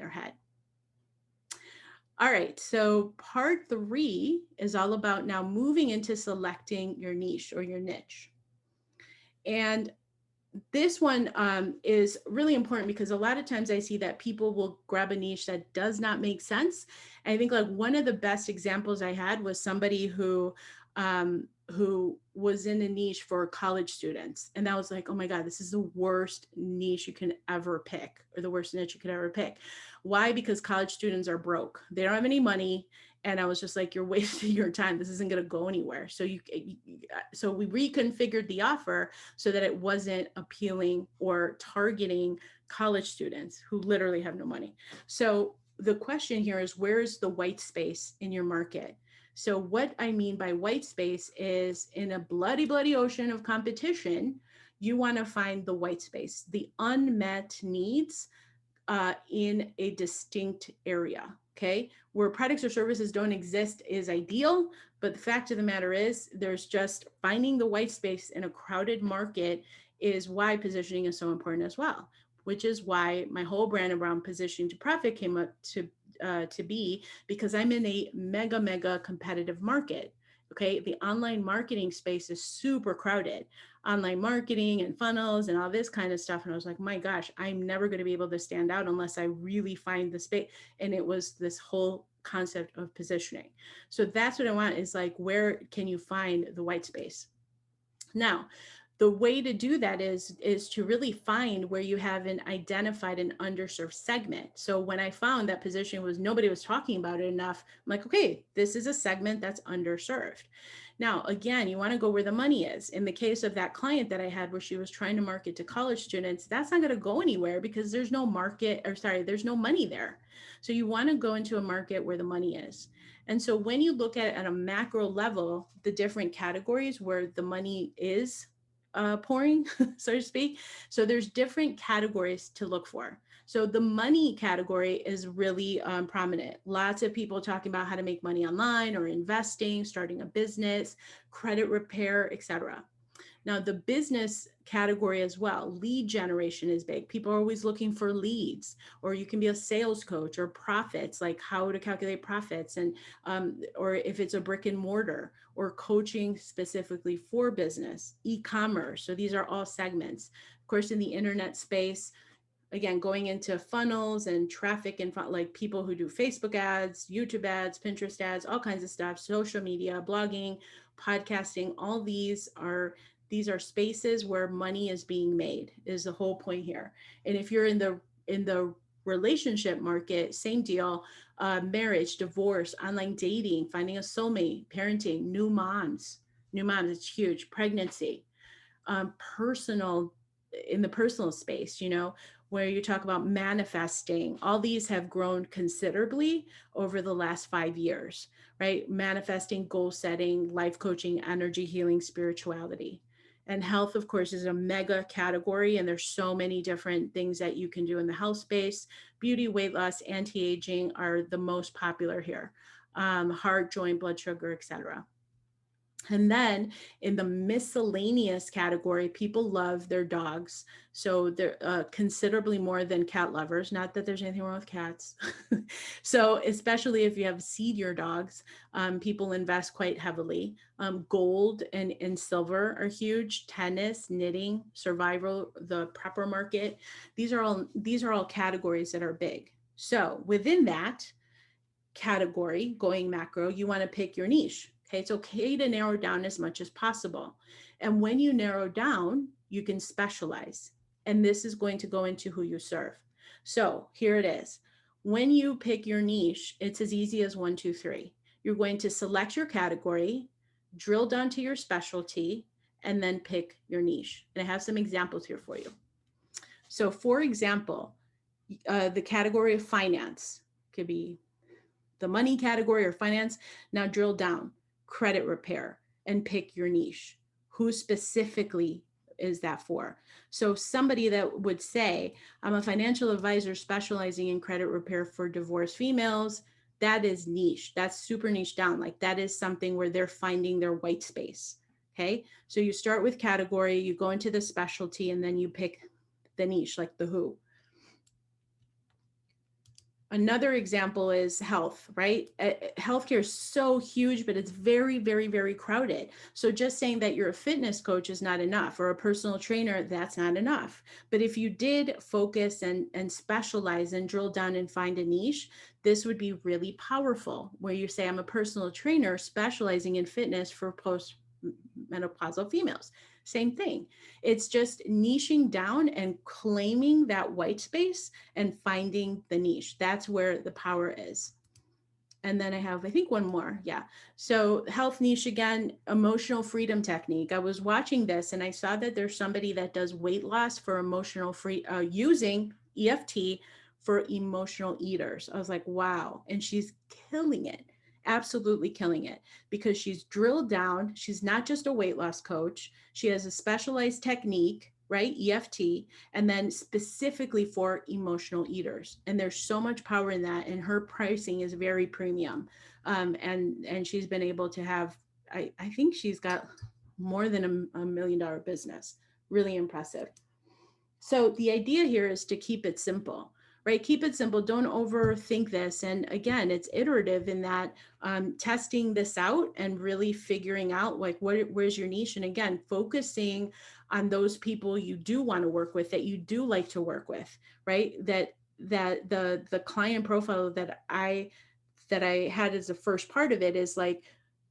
their head. All right, so part 3 is all about now moving into selecting your niche or your niche. And this one is really important because a lot of times I see that people will grab a niche that does not make sense. And I think like one of the best examples I had was somebody who was in a niche for college students. And that was like, oh my God, this is the worst niche you can ever pick, or the worst niche you could ever pick. Why? Because college students are broke. They don't have any money. And I was just like, you're wasting your time. This isn't going to go anywhere. So so we reconfigured the offer so that it wasn't appealing or targeting college students who literally have no money. So the question here is, where is the white space in your market? So what I mean by white space is, in a bloody, bloody ocean of competition, you want to find the white space, the unmet needs in a distinct area. Okay, where products or services don't exist is ideal, but the fact of the matter is, there's just finding the white space in a crowded market is why positioning is so important as well, which is why my whole brand around positioning to profit came up to be, because I'm in a mega competitive market. Okay, the online marketing space is super crowded, online marketing and funnels and all this kind of stuff. And I was like, my gosh, I'm never going to be able to stand out unless I really find the space. And it was this whole concept of positioning. So that's what I want, is like, where can you find the white space? Now, the way to do that is to really find where you haven't identified an underserved segment. So when I found that position was, nobody was talking about it enough, I'm like, okay, this is a segment that's underserved. Now, again, you want to go where the money is. In the case of that client that I had, where she was trying to market to college students, that's not going to go anywhere because there's no there's no money there. So you want to go into a market where the money is. And so when you look at a macro level, the different categories where the money is pouring, so to speak. So there's different categories to look for. So the money category is really prominent. Lots of people talking about how to make money online or investing, starting a business, credit repair, etc. Now, the business category as well, lead generation is big. People are always looking for leads, or you can be a sales coach, or profits, like how to calculate profits, and or if it's a brick and mortar, or coaching specifically for business, e-commerce. So these are all segments. Of course, in the internet space, again, going into funnels and traffic and like people who do Facebook ads, YouTube ads, Pinterest ads, all kinds of stuff, social media, blogging, podcasting, all these are spaces where money is being made, is the whole point here. And if you're in the relationship market, same deal, marriage, divorce, online dating, finding a soulmate, parenting, new moms, it's huge, pregnancy, personal, in the personal space, where you talk about manifesting, all these have grown considerably over the last 5 years, right? Manifesting, goal setting, life coaching, energy healing, spirituality. And health, of course, is a mega category, and there's so many different things that you can do in the health space. Beauty, weight loss, anti-aging are the most popular here. Heart, joint, blood sugar, etc. And then in the miscellaneous category, people love their dogs. So they're considerably more than cat lovers. Not that there's anything wrong with cats. So especially if you have seed-year dogs, people invest quite heavily. Gold and silver are huge. Tennis, knitting, survival, the prepper market. These are all categories that are big. So within that category, going macro, you want to pick your niche. Okay, it's okay to narrow down as much as possible. And when you narrow down, you can specialize. And this is going to go into who you serve. So here it is. When you pick your niche, it's as easy as 1, 2, 3. You're going to select your category, drill down to your specialty, and then pick your niche. And I have some examples here for you. So for example, the category of finance could be the money category or finance. Now drill down, credit repair, and pick your niche. Who specifically is that for? So somebody that would say, I'm a financial advisor specializing in credit repair for divorced females, that is niche. That's super niche down. Like that is something where they're finding their white space. Okay. So you start with category, you go into the specialty, and then you pick the niche, like the who. Another example is health, right? Healthcare is so huge, but it's very, very, very crowded. So just saying that you're a fitness coach is not enough, or a personal trainer, that's not enough. But if you did focus and specialize and drill down and find a niche, this would be really powerful, where you say, I'm a personal trainer specializing in fitness for postmenopausal females. Same thing. It's just niching down and claiming that white space and finding the niche. That's where the power is. And then I have, I think, one more. Yeah. So health niche again, emotional freedom technique. I was watching this and I saw that there's somebody that does weight loss for emotional free using EFT for emotional eaters. I was like, wow. And she's killing it, absolutely killing it, because she's drilled down. She's not just a weight loss coach. She has a specialized technique, right? EFT, and then specifically for emotional eaters. And there's so much power in that. And her pricing is very premium. And she's been able to have, I think she's got more than $1 million business. Really impressive. So the idea here is to keep it simple, right? Keep it simple. Don't overthink this. And again, it's iterative in that testing this out and really figuring out like where's your niche. And again, focusing on those people you do want to work with, that you do like to work with, right? That the client profile that I had as the first part of it is like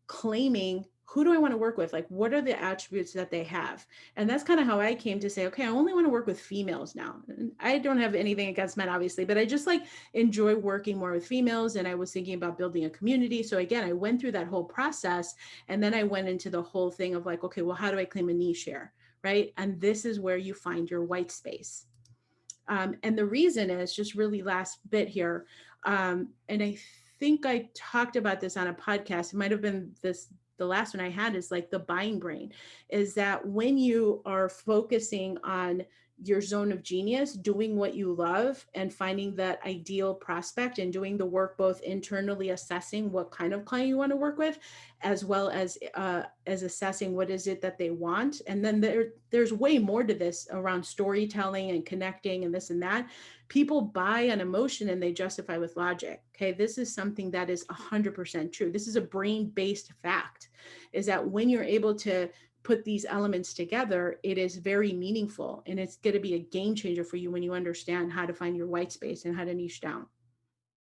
claiming, who do I want to work with? Like, what are the attributes that they have? And that's kind of how I came to say, okay, I only want to work with females now. And I don't have anything against men, obviously, but I just like enjoy working more with females. And I was thinking about building a community. So again, I went through that whole process. And then I went into the whole thing of like, okay, well, how do I claim a niche here? Right. And this is where you find your white space. And the reason is just really last bit here. And I think I talked about this on a podcast. It might have been the last one I had, is like the buying brain, is that when you are focusing on your zone of genius, doing what you love and finding that ideal prospect and doing the work, both internally assessing what kind of client you want to work with, as well as assessing what is it that they want. And then there's way more to this around storytelling and connecting and this and that. People buy an emotion and they justify with logic. Okay, this is something that is 100% true. This is a brain-based fact, is that when you're able to put these elements together, it is very meaningful, and it's going to be a game changer for you when you understand how to find your white space and how to niche down.